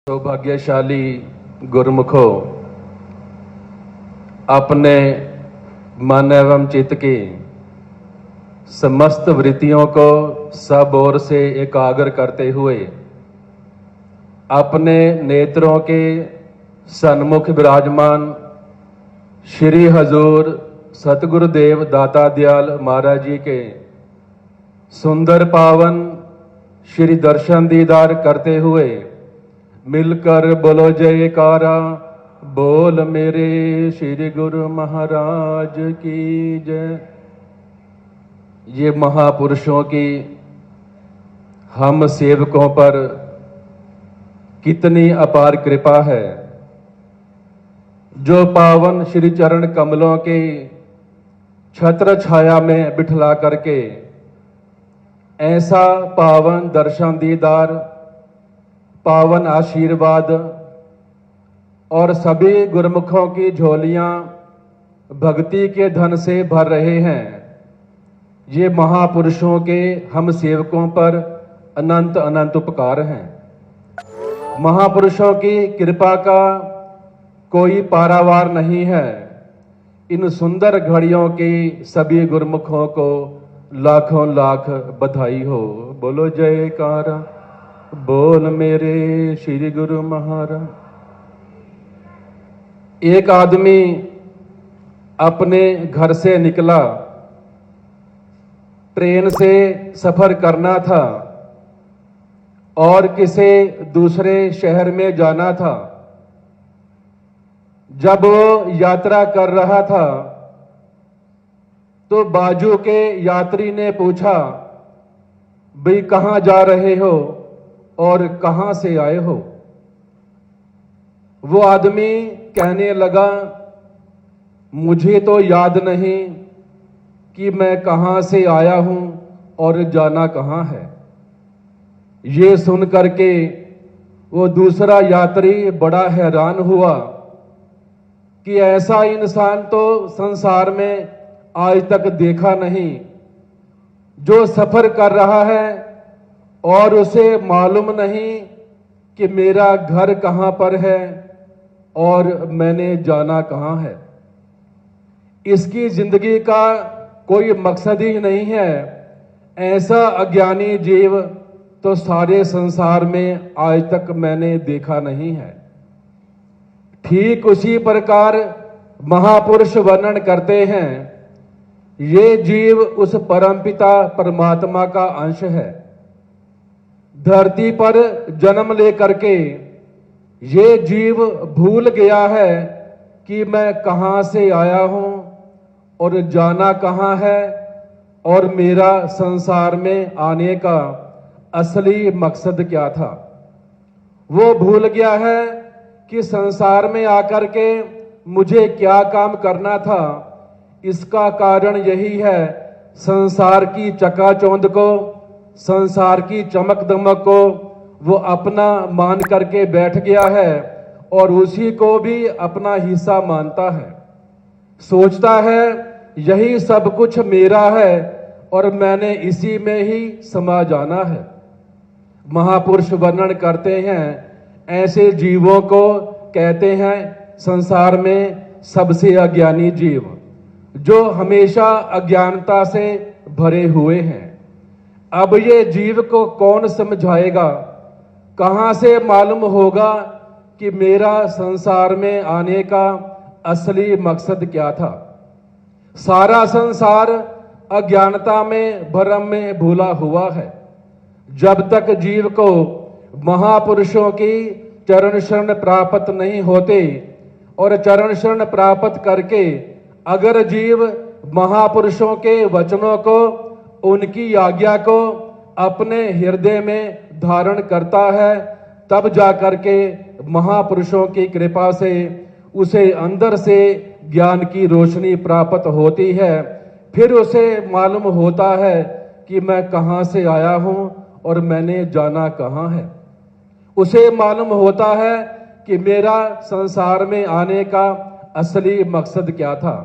सौभाग्यशाली गुरुमुखों, अपने मन एवं चित्त की समस्त वृत्तियों को सब ओर से एकाग्र करते हुए अपने नेत्रों के सन्मुख विराजमान श्री हजूर सतगुरुदेव दाता दयाल महाराज जी के सुंदर पावन श्री दर्शन दीदार करते हुए मिलकर बोलो जयकारा, बोल मेरे श्री गुरु महाराज की जय। ये महापुरुषों की हम सेवकों पर कितनी अपार कृपा है, जो पावन श्री चरण कमलों के छत्र छाया में बिठला करके ऐसा पावन दर्शन दीदार, पावन आशीर्वाद और सभी गुरुमुखों की झोलियां भक्ति के धन से भर रहे हैं। ये महापुरुषों के हम सेवकों पर अनंत अनंत उपकार हैं। महापुरुषों की कृपा का कोई पारावार नहीं है। इन सुंदर घड़ियों की सभी गुरुमुखों को लाखों लाख बधाई हो। बोलो जयकारा, बोल मेरे श्री गुरु महाराज। एक आदमी अपने घर से निकला, ट्रेन से सफर करना था और किसी दूसरे शहर में जाना था। जब वो यात्रा कर रहा था तो बाजू के यात्री ने पूछा, भाई कहाँ जा रहे हो और कहां से आए हो? वो आदमी कहने लगा, मुझे तो याद नहीं कि मैं कहां से आया हूं और जाना कहां है। ये सुन करके वो दूसरा यात्री बड़ा हैरान हुआ कि ऐसा इंसान तो संसार में आज तक देखा नहीं, जो सफर कर रहा है और उसे मालूम नहीं कि मेरा घर कहां पर है और मैंने जाना कहां है। इसकी जिंदगी का कोई मकसद ही नहीं है। ऐसा अज्ञानी जीव तो सारे संसार में आज तक मैंने देखा नहीं है। ठीक उसी प्रकार महापुरुष वर्णन करते हैं, ये जीव उस परमपिता परमात्मा का अंश है। धरती पर जन्म लेकर के ये जीव भूल गया है कि मैं कहां से आया हूं और जाना कहां है और मेरा संसार में आने का असली मकसद क्या था। वो भूल गया है कि संसार में आकर के मुझे क्या काम करना था। इसका कारण यही है, संसार की चकाचौंध को, संसार की चमक दमक को वो अपना मान करके बैठ गया है और उसी को भी अपना हिस्सा मानता है। सोचता है यही सब कुछ मेरा है और मैंने इसी में ही समा जाना है। महापुरुष वर्णन करते हैं, ऐसे जीवों को कहते हैं संसार में सबसे अज्ञानी जीव, जो हमेशा अज्ञानता से भरे हुए हैं। अब ये जीव को कौन समझाएगा? कहां से मालूम होगा कि मेरा संसार में आने का असली मकसद क्या था। सारा संसार अज्ञानता में, भ्रम में भूला हुआ है। जब तक जीव को महापुरुषों की चरण शरण प्राप्त नहीं होते और चरण शरण प्राप्त करके अगर जीव महापुरुषों के वचनों को, उनकी आज्ञा को अपने हृदय में धारण करता है, तब जाकर के महापुरुषों की कृपा से उसे अंदर से ज्ञान की रोशनी प्राप्त होती है। फिर उसे मालूम होता है कि मैं कहां से आया हूं और मैंने जाना कहां है। उसे मालूम होता है कि मेरा संसार में आने का असली मकसद क्या था।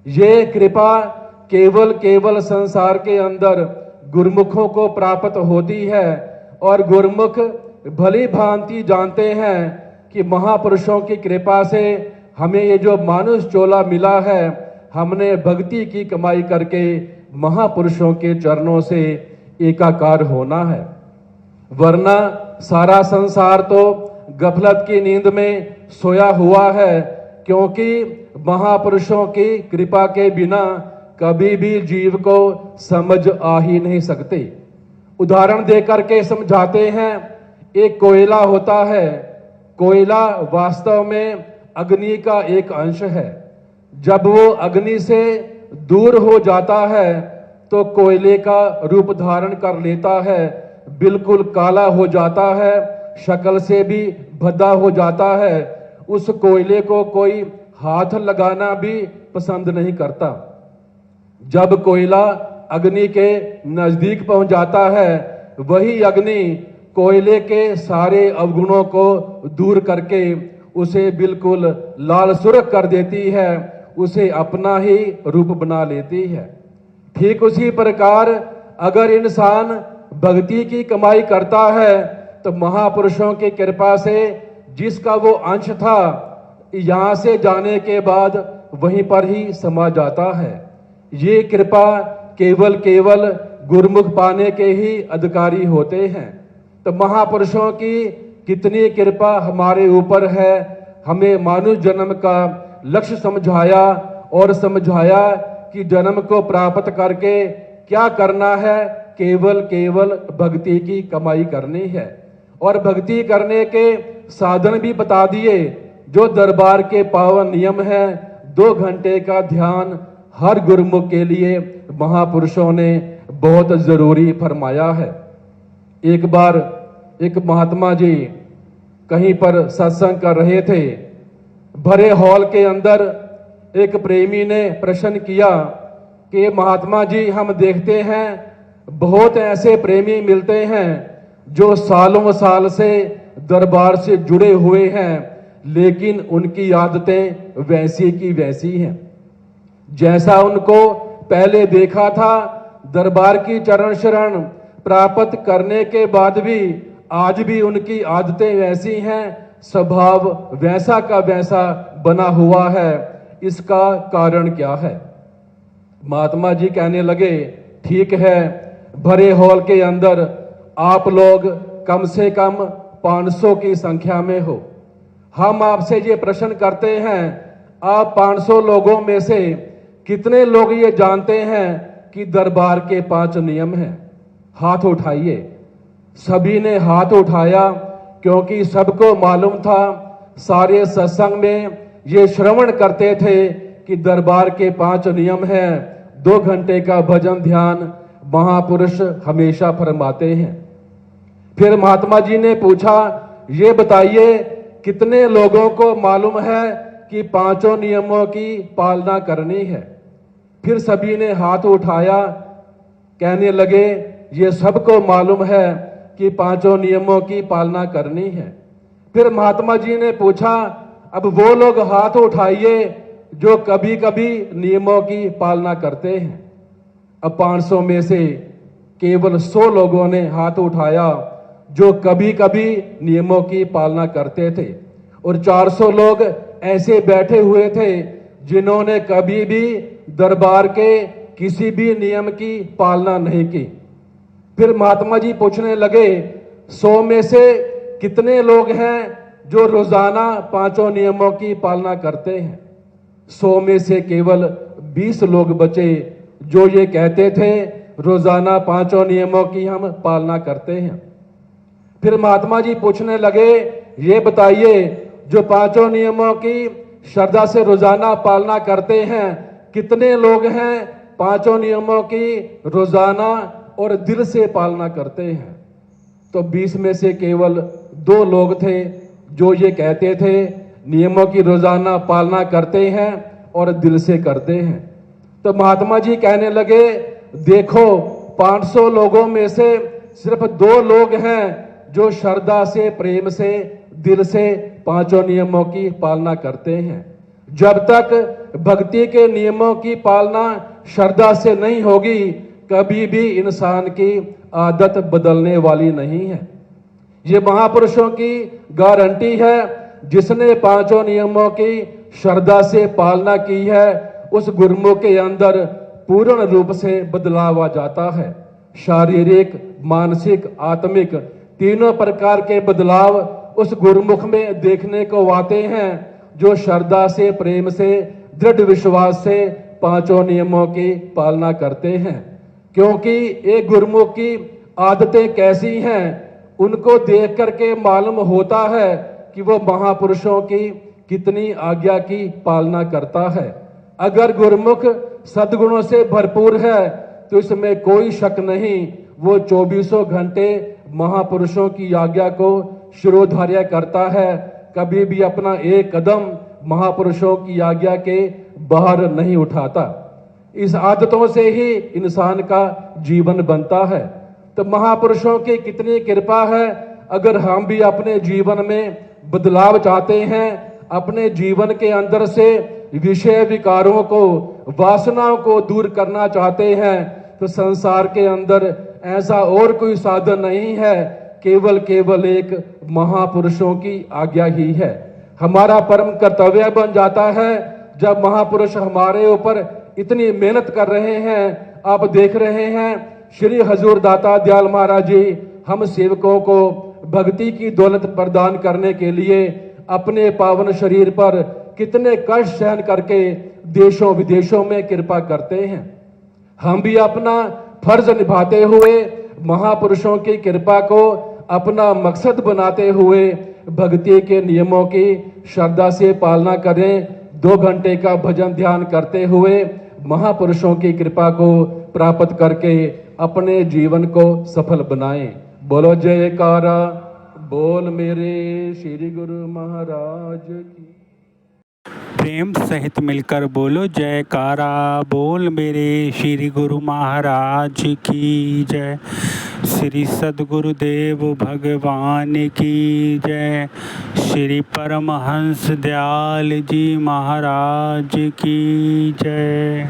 ये कृपा केवल संसार के अंदर गुरुमुखों को प्राप्त होती है और गुरुमुख भली भांति जानते हैं कि महापुरुषों की कृपा से हमें ये जो मानुष चोला मिला है, हमने भक्ति की कमाई करके महापुरुषों के चरणों से एकाकार होना है। वरना सारा संसार तो गफलत की नींद में सोया हुआ है, क्योंकि महापुरुषों की कृपा के बिना कभी भी जीव को समझ आ ही नहीं सकते। उदाहरण देकर के समझाते हैं। एक कोयला होता है। कोयला वास्तव में अग्नि का एक अंश है। जब वो अग्नि से दूर हो जाता है तो कोयले का रूप धारण कर लेता है, बिल्कुल काला हो जाता है, शक्ल से भी भद्दा हो जाता है। उस कोयले को कोई हाथ लगाना भी पसंद नहीं करता। जब कोयला अग्नि के नजदीक पहुंच जाता है, वही अग्नि कोयले के सारे अवगुणों को दूर करके उसे बिल्कुल लाल सुर्ख कर देती है, उसे अपना ही रूप बना लेती है। ठीक उसी प्रकार अगर इंसान भक्ति की कमाई करता है तो महापुरुषों की कृपा से जिसका वो अंश था, यहां से जाने के बाद वहीं पर ही समा जाता है। ये कृपा केवल गुरुमुख पाने के ही अधिकारी होते हैं। तो महापुरुषों की कितनी कृपा हमारे ऊपर है। हमें मानुष जन्म का लक्ष्य समझाया और समझाया कि जन्म को प्राप्त करके क्या करना है, केवल भक्ति की कमाई करनी है। और भक्ति करने के साधन भी बता दिए। जो दरबार के पावन नियम है, 2 घंटे का ध्यान हर गुरुमुख के लिए महापुरुषों ने बहुत जरूरी फरमाया है। एक बार एक महात्मा जी कहीं पर सत्संग कर रहे थे। भरे हॉल के अंदर एक प्रेमी ने प्रश्न किया कि महात्मा जी, हम देखते हैं बहुत ऐसे प्रेमी मिलते हैं जो सालों साल से दरबार से जुड़े हुए हैं, लेकिन उनकी आदतें वैसी की वैसी हैं जैसा उनको पहले देखा था। दरबार की चरण शरण प्राप्त करने के बाद भी आज भी उनकी आदतें वैसी हैं, स्वभाव वैसा का वैसा बना हुआ है। इसका कारण क्या है? महात्मा जी कहने लगे, ठीक है, भरे हॉल के अंदर आप लोग कम से कम 500 की संख्या में हो। हम आपसे ये प्रश्न करते हैं, आप 500 लोगों में से कितने लोग ये जानते हैं कि दरबार के 5 नियम हैं? हाथ उठाइए। सभी ने हाथ उठाया, क्योंकि सबको मालूम था, सारे सत्संग में ये श्रवण करते थे कि दरबार के 5 नियम हैं। 2 घंटे का भजन ध्यान महापुरुष हमेशा फरमाते हैं। फिर महात्मा जी ने पूछा, ये बताइए कितने लोगों को मालूम है कि 5 नियमों की पालना करनी है? फिर सभी ने हाथ उठाया। कहने लगे, ये सबको मालूम है कि 5 नियमों की पालना करनी है। फिर महात्मा जी ने पूछा, अब वो लोग हाथ उठाइए जो कभी कभी नियमों की पालना करते हैं। अब 500 में से केवल 100 लोगों ने हाथ उठाया जो कभी कभी नियमों की पालना करते थे, और 400 लोग ऐसे बैठे हुए थे जिन्होंने कभी भी दरबार के किसी भी नियम की पालना नहीं की। फिर महात्मा जी पूछने लगे, 100 में से कितने लोग हैं जो रोजाना 5 नियमों की पालना करते हैं? 100 में से केवल 20 लोग बचे जो ये कहते थे रोजाना 5 नियमों की हम पालना करते हैं। फिर महात्मा जी पूछने लगे, ये बताइए, जो 5 नियमों की श्रद्धा से रोजाना पालना करते हैं, कितने लोग हैं 5 नियमों की रोजाना और दिल से पालना करते हैं? तो 20 में से केवल 2 लोग थे जो ये कहते थे नियमों की रोजाना पालना करते हैं और दिल से करते हैं। तो महात्मा जी कहने लगे, देखो 500 लोगों में से सिर्फ 2 लोग हैं जो श्रद्धा से, प्रेम से, दिल से 5 नियमों की पालना करते हैं। जब तक भक्ति के नियमों की पालना श्रद्धा से नहीं होगी, कभी भी इंसान की आदत बदलने वाली नहीं है। ये महापुरुषों की गारंटी है। जिसने पांचों नियमों की श्रद्धा से पालना की है, उस गुरुमुख के अंदर पूर्ण रूप से बदलाव आ जाता है। शारीरिक, मानसिक, आत्मिक तीनों प्रकार के बदलाव उस गुरुमुख में देखने को आते हैं, जो श्रद्धा से, प्रेम से, दृढ़ विश्वास से पांचों नियमों की पालना करते हैं। क्योंकि एक गुरुमुख की आदतें कैसी हैं, उनको देख करके मालूम होता है कि वो महापुरुषों की कितनी आज्ञा की पालना करता है। अगर गुरुमुख सद्गुणों से भरपूर है तो इसमें कोई शक नहीं, वो 24 घंटे महापुरुषों की आज्ञा को शिरोधार्य करता है। कभी भी अपना एक कदम महापुरुषों की आज्ञा के बाहर नहीं उठाता। इस आदतों से ही इंसान का जीवन बनता है। तो महापुरुषों की कितनी कृपा है। अगर हम भी अपने जीवन में बदलाव चाहते हैं, अपने जीवन के अंदर से विषय विकारों को, वासनाओं को दूर करना चाहते हैं, तो संसार के अंदर ऐसा और कोई साधन नहीं है, केवल एक महापुरुषों की आज्ञा ही है। हमारा परम कर्तव्य बन जाता है जब महापुरुष हमारे ऊपर इतनी मेहनत कर रहे हैं। आप देख रहे हैं श्री हजूर दाता दयाल महाराज जी हम सेवकों को भक्ति की दौलत प्रदान करने के लिए अपने पावन शरीर पर कितने कष्ट सहन करके देशों विदेशों में कृपा करते हैं। हम भी अपना फर्ज निभाते हुए महापुरुषों की कृपा को अपना मकसद बनाते हुए भक्ति के नियमों की श्रद्धा से पालना करें। 2 घंटे का भजन ध्यान करते हुए महापुरुषों की कृपा को प्राप्त करके अपने जीवन को सफल बनाएं। बोलो जयकारा, बोल मेरे श्री गुरु महाराज की। प्रेम सहित मिलकर बोलो जयकारा, बोल मेरे श्री गुरु महाराज की जय। श्री सद्गुरुदेव भगवान की जय। श्री परमहंस दयाल जी महाराज की जय।